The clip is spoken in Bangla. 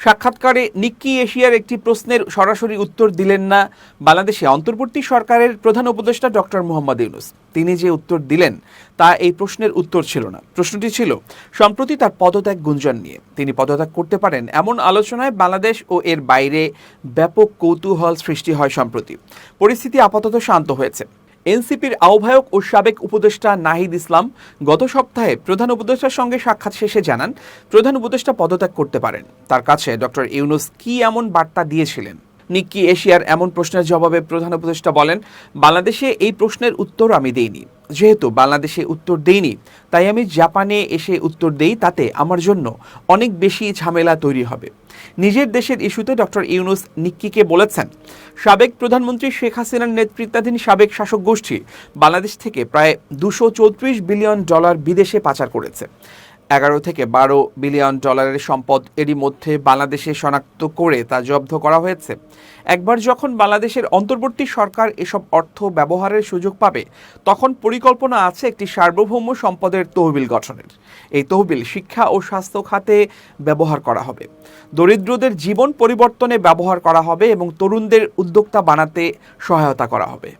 সাক্ষাৎকারে নিক্কি এশিয়ার একটি প্রশ্নের সরাসরি উত্তর দিলেন না বাংলাদেশে অন্তর্বর্তী সরকারের প্রধান উপদেষ্টা ডক্টর মোহাম্মদ ইউনূস। তিনি যে উত্তর দিলেন তা এই প্রশ্নের উত্তর ছিল না। প্রশ্নটি ছিল সম্প্রতি তার পদত্যাগ গুঞ্জন নিয়ে। তিনি পদত্যাগ করতে পারেন এমন আলোচনায় বাংলাদেশ ও এর বাইরে ব্যাপক কৌতূহল সৃষ্টি হয়। সম্প্রতি পরিস্থিতি আপাতত শান্ত হয়েছে। এনসিপির আহ্বায়ক ও সাবেক উপদেষ্টা নাহিদ ইসলাম গত সপ্তাহে প্রধান উপদেষ্টার সঙ্গে সাক্ষাৎ শেষে জানান, প্রধান উপদেষ্টা পদত্যাগ করতে পারেন। তার কাছে ডক্টর ইউনূস কি এমন বার্তা দিয়েছিলেন? নিক্কি এশিয়ার এমন প্রশ্নের জবাবে প্রধান উপদেষ্টা বলেন, বাংলাদেশে এই প্রশ্নের উত্তর আমি দেইনি। যেহেতু বাংলাদেশে উত্তর দেইনি, তাই আমি জাপানে এসে উত্তর দেই, তাতে আমার জন্য অনেক বেশি ঝামেলা তৈরি হবে। নিজের দেশের ইস্যুতে ডক্টর ইউনূস নিক্কিকে বলেছেন, সাবেক প্রধানমন্ত্রী শেখ হাসিনার নেতৃত্বাধীন সাবেক শাসক গোষ্ঠী বাংলাদেশ থেকে প্রায় $234 বিলিয়ন বিদেশে পাচার করেছে। 11 থেকে 12 বিলিয়ন ডলারের সম্পদ এরই মধ্যে বাংলাদেশে শনাক্ত করে তা জব্দ করা হয়েছে। একবার যখন বাংলাদেশের অন্তর্বর্তী সরকার এসব অর্থ ব্যবহারের সুযোগ পাবে, তখন পরিকল্পনা আছে একটি সার্বভৌম সম্পদের তহবিল গঠনের। এই তহবিল শিক্ষা ও স্বাস্থ্য খাতে ব্যবহার করা হবে, দরিদ্রদের জীবন পরিবর্তনে ব্যবহার করা হবে এবং তরুণদের উদ্যোক্তা বানাতে সহায়তা করা হবে।